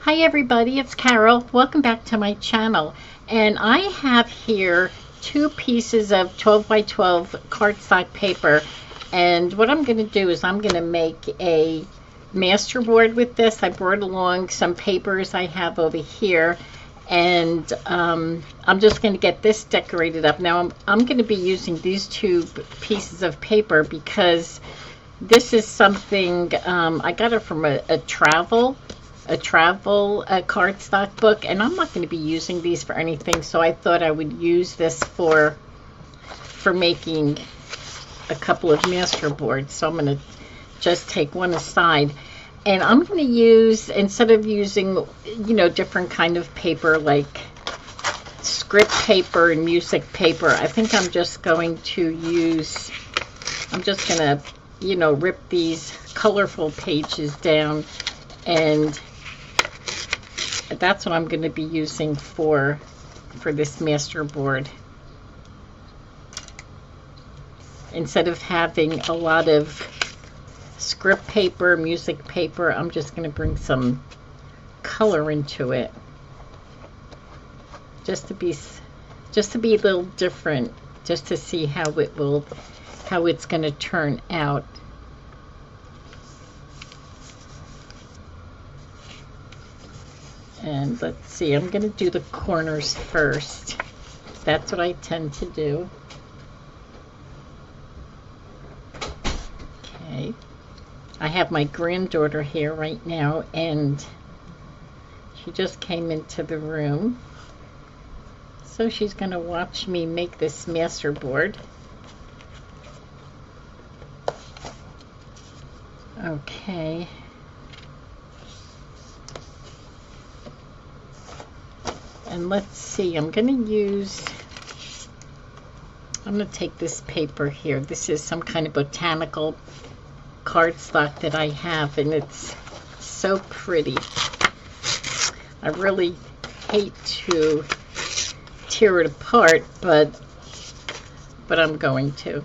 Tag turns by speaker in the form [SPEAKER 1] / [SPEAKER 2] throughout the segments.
[SPEAKER 1] Hi everybody, it's Carol. Welcome back to my channel. And I have here two pieces of 12 by 12 cardstock paper. And what I'm going to do is I'm going to make a masterboard with this. I brought along some papers I have over here. And I'm just going to get this decorated up. Now I'm going to be using these two pieces of paper because this is something I got it from a travel cardstock book, and I'm not going to be using these for anything, so I thought I would use this for making a couple of masterboards. So I'm going to just take one aside, and I'm going to use, instead of using different kind of paper like script paper and music paper, I think I'm just going to rip these colorful pages down, and that's what I'm going to be using for this masterboard. Instead of having a lot of script paper, music paper, I'm just going to bring some color into it, just to be a little different, just to see how it's going to turn out. And let's see, I'm going to do the corners first. That's what I tend to do. Okay. I have my granddaughter here right now, and she just came into the room. So she's going to watch me make this masterboard. Okay. And let's see, I'm going to take this paper here. This is some kind of botanical cardstock that I have, and it's so pretty. I really hate to tear it apart, but I'm going to.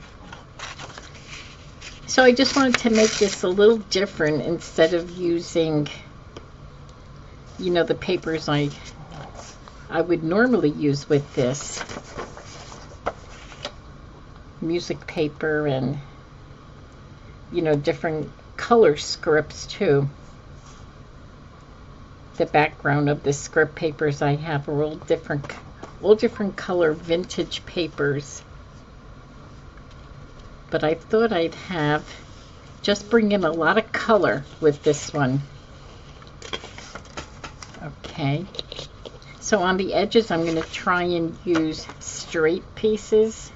[SPEAKER 1] So I just wanted to make this a little different, instead of using, the papers I would normally use with this. Music paper and, different color scripts too. The background of the script papers I have are all different color vintage papers. But I thought I'd just bring in a lot of color with this one. Okay. So on the edges, I'm going to try and use straight pieces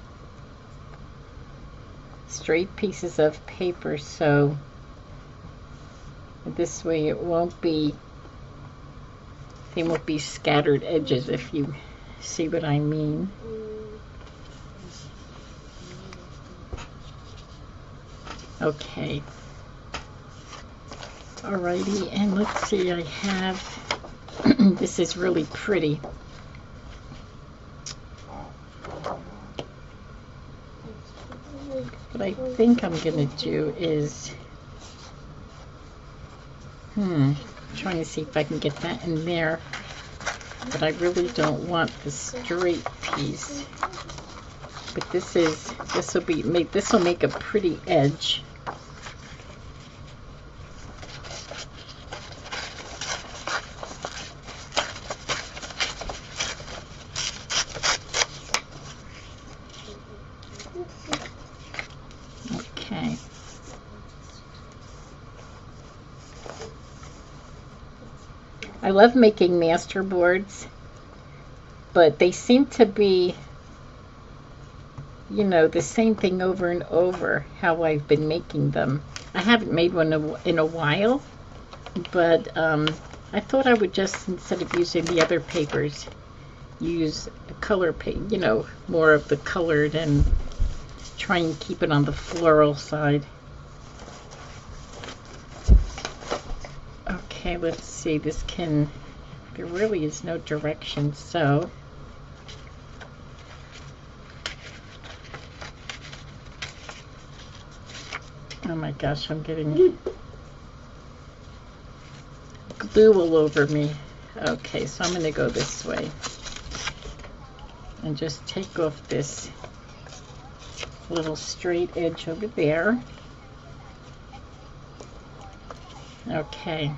[SPEAKER 1] of paper, so this way they won't be scattered edges, if you see what I mean. Okay. Alrighty, and let's see, I have this is really pretty. What I think I'm going to do is, trying to see if I can get that in there, but I really don't want the straight piece. But this will make a pretty edge. Okay. I love making masterboards, but they seem to be, the same thing over and over, how I've been making them. I haven't made one in a while, but I thought I would just, instead of using the other papers, use a color paper, more of the colored, and try and keep it on the floral side. Okay, let's see, there really is no direction, so oh my gosh, I'm getting glue all over me. Okay, so I'm going to go this way and just take off this little straight edge over there. Okay.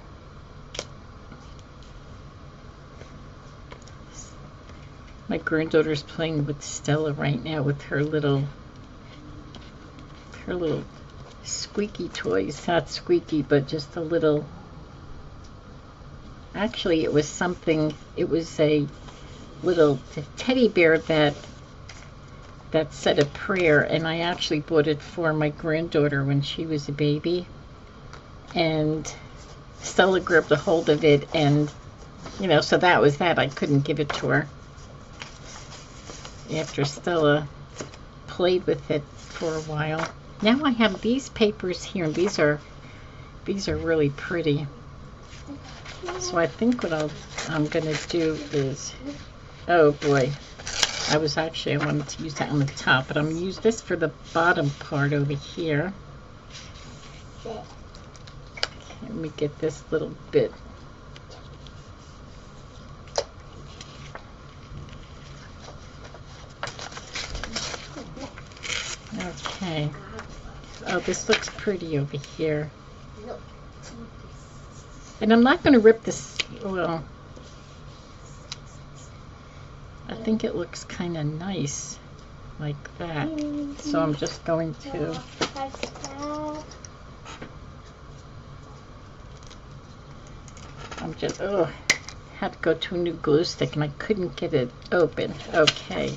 [SPEAKER 1] My granddaughter's playing with Stella right now with her little squeaky toys. Not squeaky, but just a little. Actually, it was a little teddy bear that said a prayer, and I actually bought it for my granddaughter when she was a baby. And Stella grabbed a hold of it, and so that was that. I couldn't give it to her after Stella played with it for a while. Now I have these papers here, and these are really pretty. So I think what I'm gonna do is, oh boy, I wanted to use that on the top, but I'm gonna use this for the bottom part over here. Okay, let me get this little bit. Okay. Oh, this looks pretty over here. And I'm not going to rip this, well, I think it looks kind of nice like that. So I'm just going to had to go to a new glue stick and I couldn't get it open. Okay.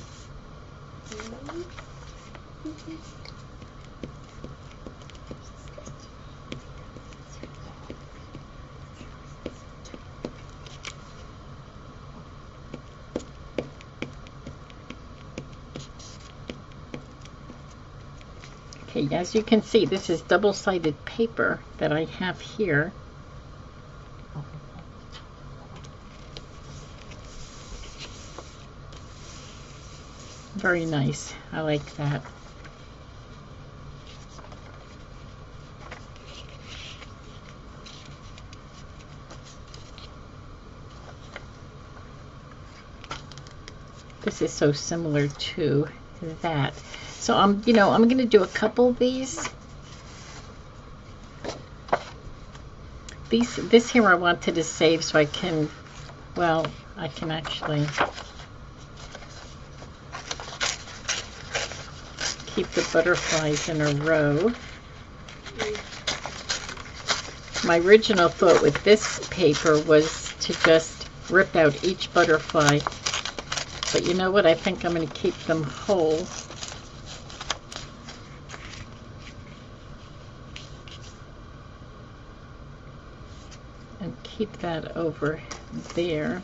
[SPEAKER 1] Okay, as you can see, this is double-sided paper that I have here. Very nice. I like that. This is so similar to that. So I'm going to do a couple of these. This here I wanted to save so I can, well, I can actually keep the butterflies in a row. My original thought with this paper was to just rip out each butterfly. But you know what? I think I'm going to keep them whole. And keep that over there.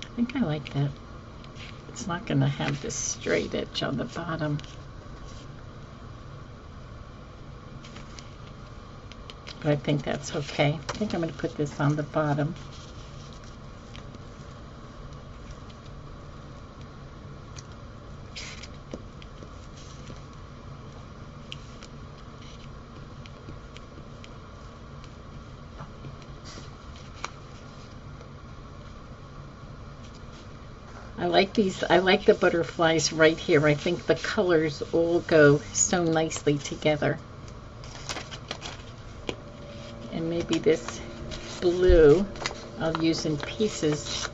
[SPEAKER 1] I think I like that. It's not going to have this straight edge on the bottom. But I think that's okay. I think I'm going to put this on the bottom. I like these. I like the butterflies right here. I think the colors all go so nicely together. And maybe this blue I'll use in pieces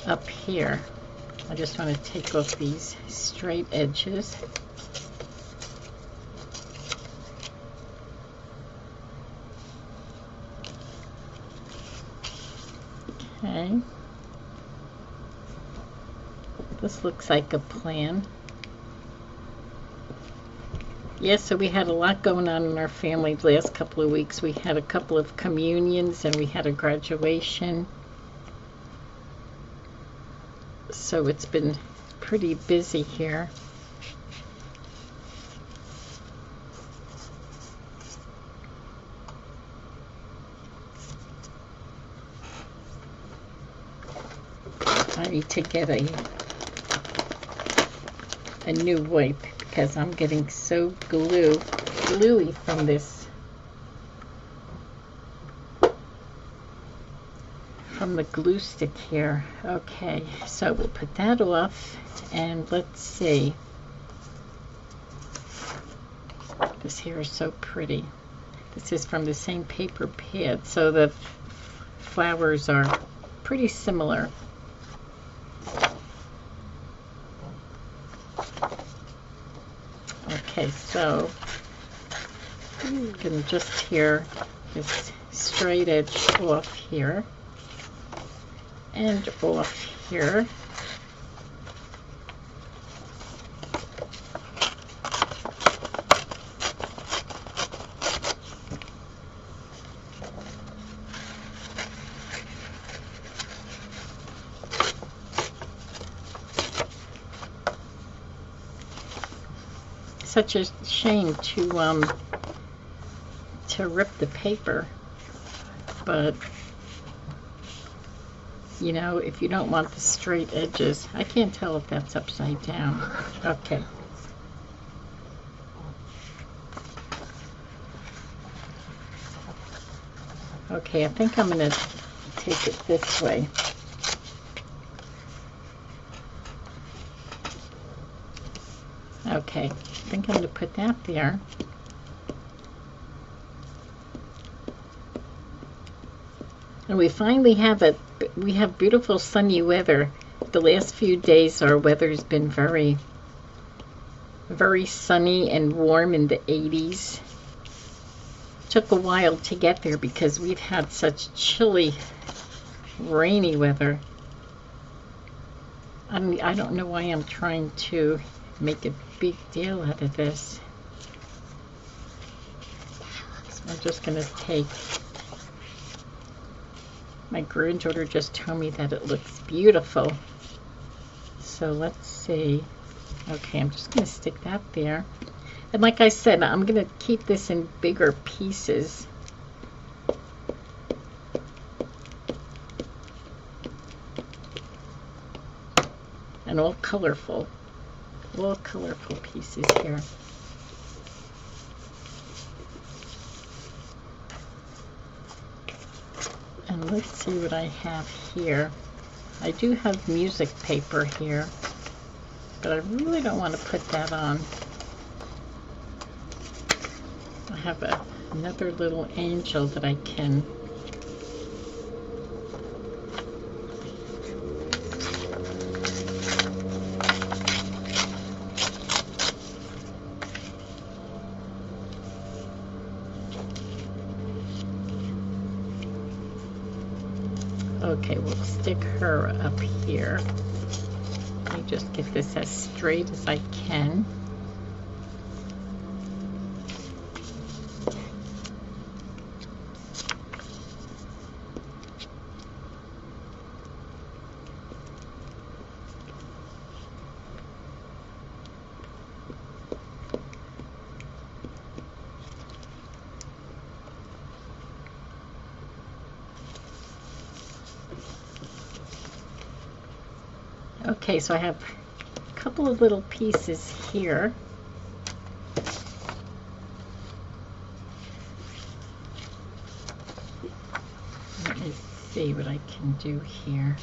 [SPEAKER 1] up here. I just want to take off these straight edges. Okay. This looks like a plan. Yes, so we had a lot going on in our family the last couple of weeks. We had a couple of communions and we had a graduation. So it's been pretty busy here. I need to get a new wipe because I'm getting so gluey from this, from the glue stick here. Okay, so we'll put that off, and let's see. This here is so pretty. This is from the same paper pad, so the flowers are pretty similar. Okay, so you can just hear this straight edge off here and off here. Such a shame to rip the paper, but you know, if you don't want the straight edges, I can't tell if that's upside down. Okay. Okay, I think I'm going to take it this way. Okay, I think I'm going to put that there. And we finally have beautiful sunny weather. The last few days our weather's been very, very sunny and warm in the 80s. Took a while to get there because we've had such chilly, rainy weather. I don't know why I'm trying to make a big deal out of this. So I'm just going to take, my granddaughter just told me that it looks beautiful. So let's see. Okay, I'm just going to stick that there. And like I said, I'm going to keep this in bigger pieces. And all colorful pieces here. And let's see what I have here. I do have music paper here, but I really don't want to put that on. I have another little angel that I can okay, we'll stick her up here. Let me just get this as straight as I can. Okay, so I have a couple of little pieces here. Let me see what I can do here.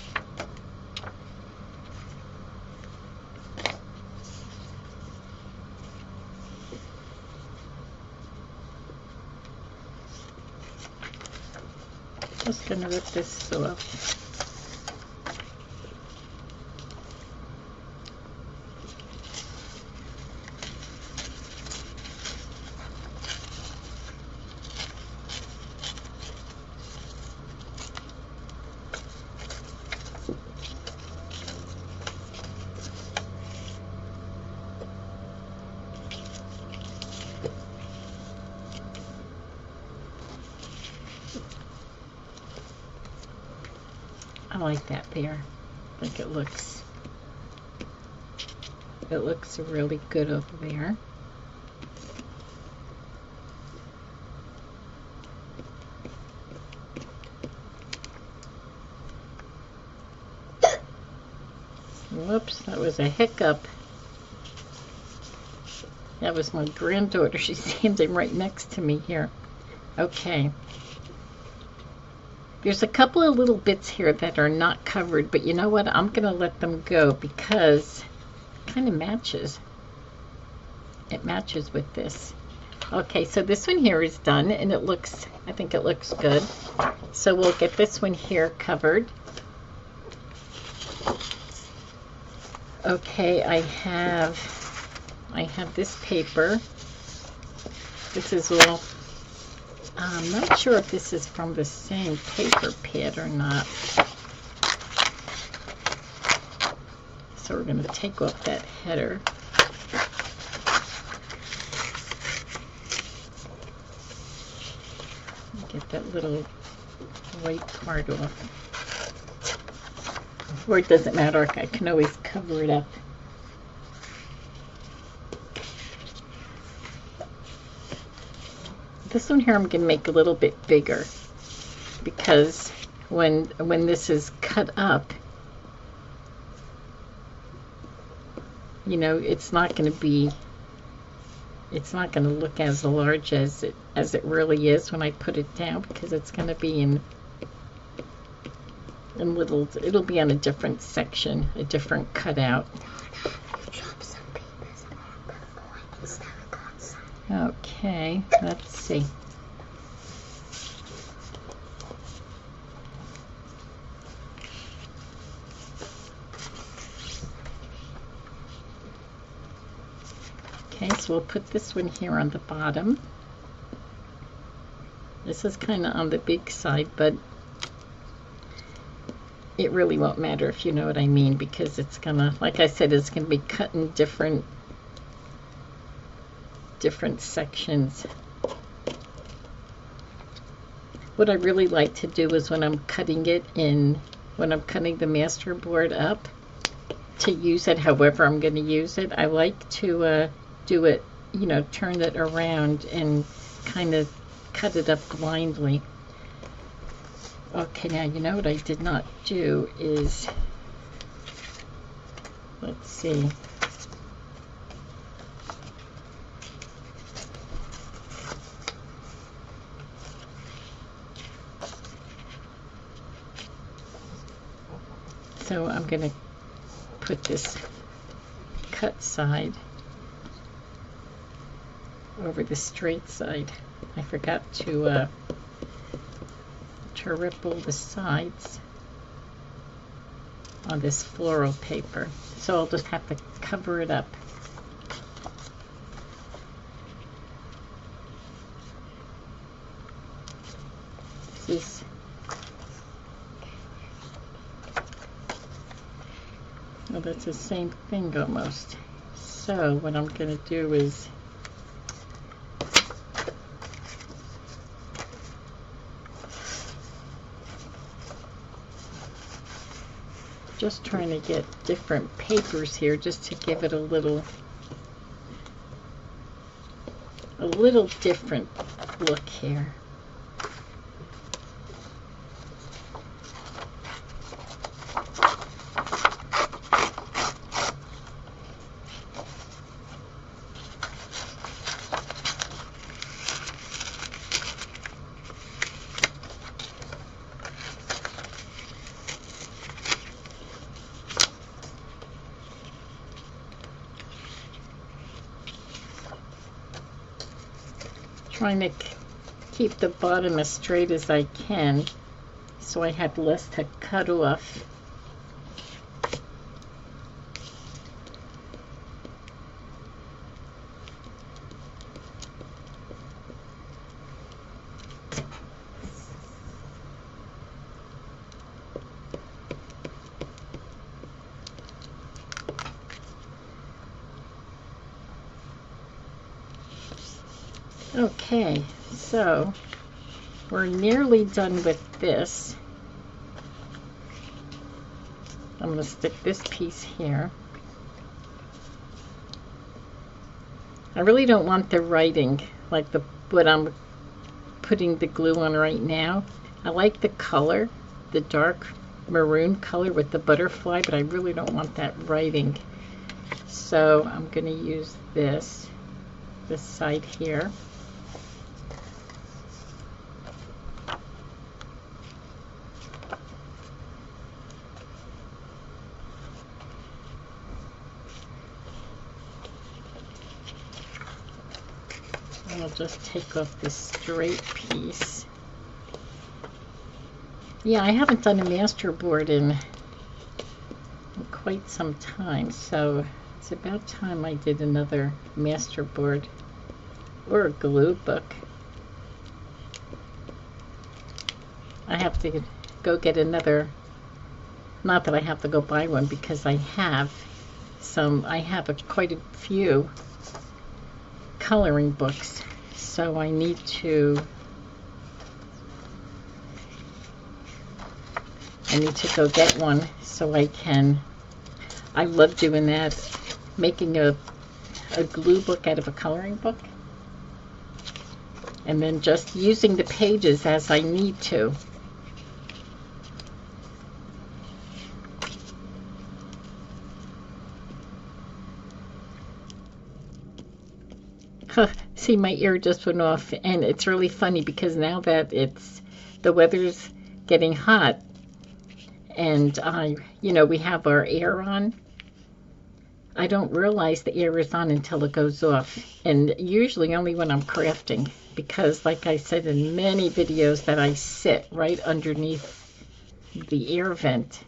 [SPEAKER 1] Just gonna rip this off. I like that there. I think it looks really good over there. Whoops, that was a hiccup. That was my granddaughter. She's standing right next to me here. Okay. There's a couple of little bits here that are not covered, but you know what? I'm going to let them go because it kind of matches. It matches with this. Okay, so this one here is done, and it looks, I think it looks good. So we'll get this one here covered. Okay, I have this paper. This is all, I'm not sure if this is from the same paper pad or not. So we're going to take off that header. Get that little white part off. Or it doesn't matter, I can always cover it up. This one here I'm going to make a little bit bigger because when this is cut up, you know, it's not going to look as large as it really is when I put it down, because it's going to be in little, it'll be on a different section, a different cutout. Okay, let's see. Okay, so we'll put this one here on the bottom. This is kind of on the big side, but it really won't matter, if you know what I mean, because it's gonna, like I said, it's gonna be cut in different sections. What I really like to do is when I'm cutting the Masterboard up, to use it however I'm going to use it, I like to do it, you know, turn it around and kind of cut it up blindly. Okay, now you know what I did not do is, let's see. So I'm going to put this cut side over the straight side. I forgot to ripple the sides on this floral paper. So I'll just have to cover it up. This is well, that's the same thing almost. So what I'm going to do is just trying to get different papers here just to give it a little different look here. Trying to keep the bottom as straight as I can so I have less to cut off. Okay, so we're nearly done with this. I'm going to stick this piece here. I really don't want the writing like what I'm putting the glue on right now. I like the color, the dark maroon color with the butterfly, but I really don't want that writing. So I'm going to use this side here. And I'll just take off this straight piece. Yeah, I haven't done a masterboard in quite some time, so it's about time I did another masterboard or a glue book. I have to go get another, not that I have to go buy one because I have quite a few coloring books, so I need to go get one so I love doing that, making a glue book out of a coloring book and then just using the pages as I need to. See, my ear just went off, and it's really funny because now that the weather's getting hot and we have our air on, I don't realize the air is on until it goes off, and usually only when I'm crafting, because like I said in many videos that I sit right underneath the air vent.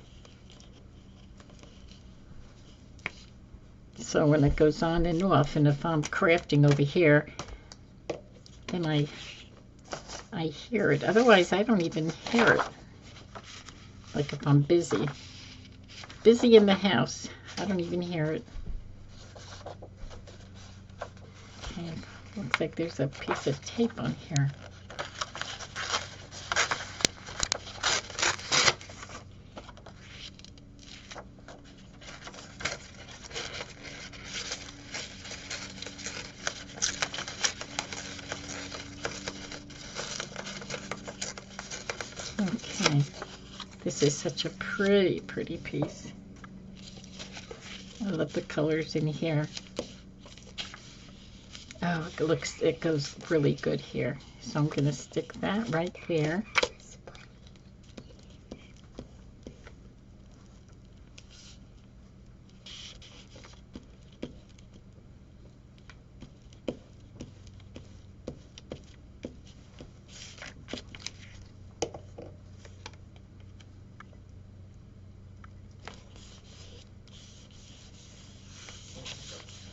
[SPEAKER 1] So when it goes on and off, and if I'm crafting over here, then I hear it. Otherwise, I don't even hear it. Like if I'm busy in the house, I don't even hear it. Okay, looks like there's a piece of tape on here. Okay, this is such a pretty piece. I love the colors in here. Oh, it goes really good here. So I'm going to stick that right there.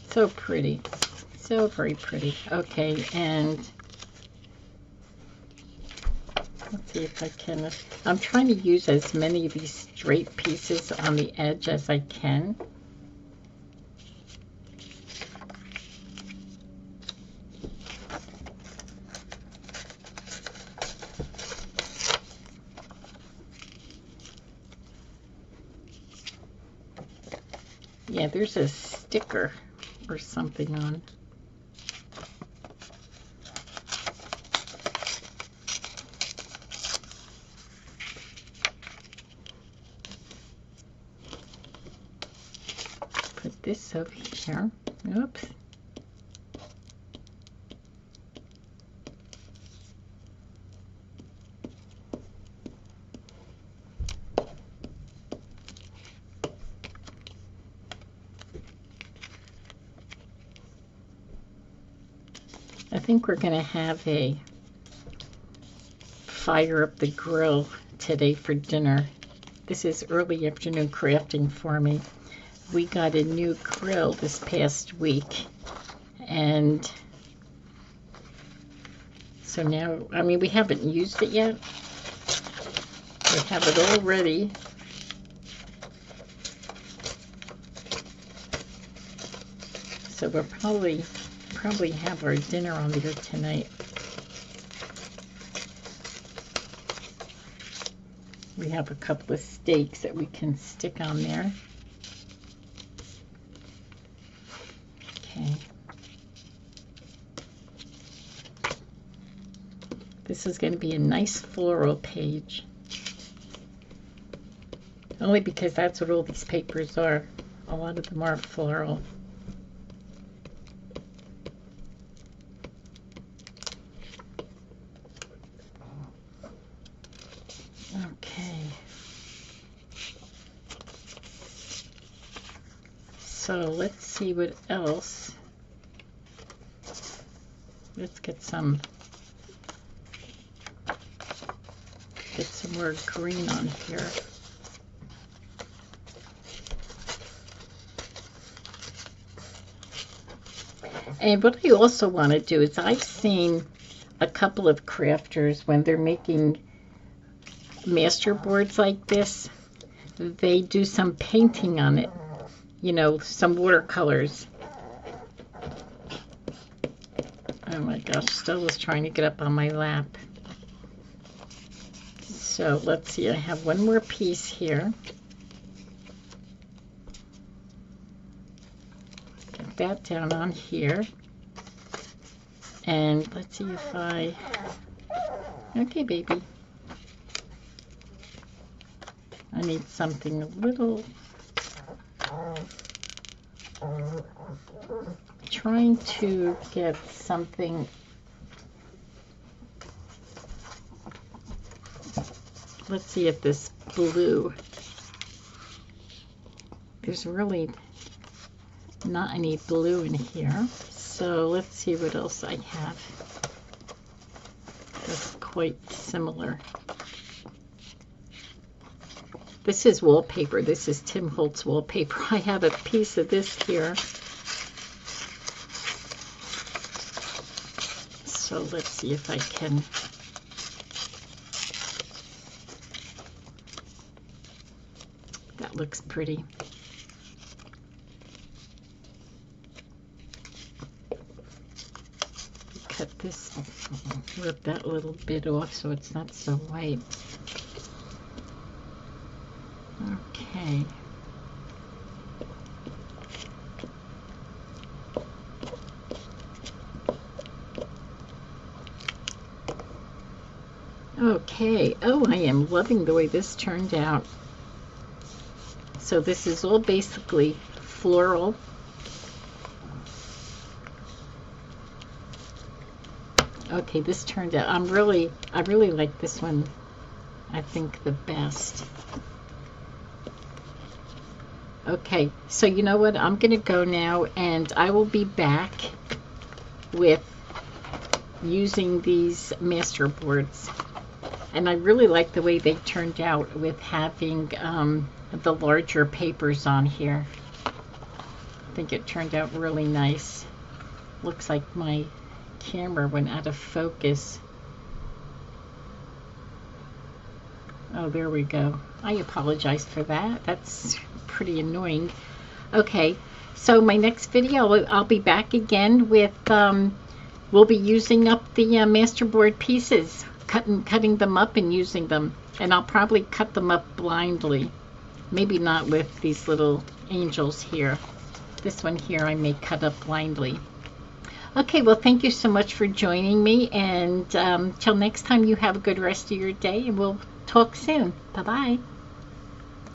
[SPEAKER 1] So pretty. So very pretty. Okay, and let's see if I can. I'm trying to use as many of these straight pieces on the edge as I can. Yeah, there's a sticker or something on. Put this over here. Oops. I think we're going to have a fire up the grill today for dinner. This is early afternoon crafting for me. We got a new grill this past week, and so now, I mean, we haven't used it yet. We have it all ready. So we'll probably have our dinner on there tonight. We have a couple of steaks that we can stick on there. Okay. This is going to be a nice floral page. Only because that's what all these papers are. A lot of them are floral. Okay. So let's see what else. Let's get some more green on here. And what I also want to do is I've seen a couple of crafters when they're making masterboards like this, they do some painting on it, you know, some watercolors. Oh my gosh, Stella's trying to get up on my lap. So let's see, I have one more piece here. Get that down on here. And let's see if okay, baby. I need something a little, trying to get something, let's see if this blue, there's really not any blue in here, so let's see what else I have that's quite similar. This is wallpaper. This is Tim Holtz wallpaper. I have a piece of this here. So let's see if I can. That looks pretty. Cut this, rip that little bit off so it's not so white. Okay. Okay. Oh, I am loving the way this turned out. So this is all basically floral. Okay, this turned out, I really like this one, I think, the best. Okay, so you know what? I'm going to go now, and I will be back with using these masterboards. And I really like the way they turned out with having the larger papers on here. I think it turned out really nice. Looks like my camera went out of focus. Oh, there we go. I apologize for that. That's pretty annoying. Okay, so my next video, I'll be back again with, we'll be using up the masterboard pieces, cutting them up and using them. And I'll probably cut them up blindly. Maybe not with these little angels here. This one here I may cut up blindly. Okay, well, thank you so much for joining me, and till next time, you have a good rest of your day, and we'll talk soon. Bye-bye.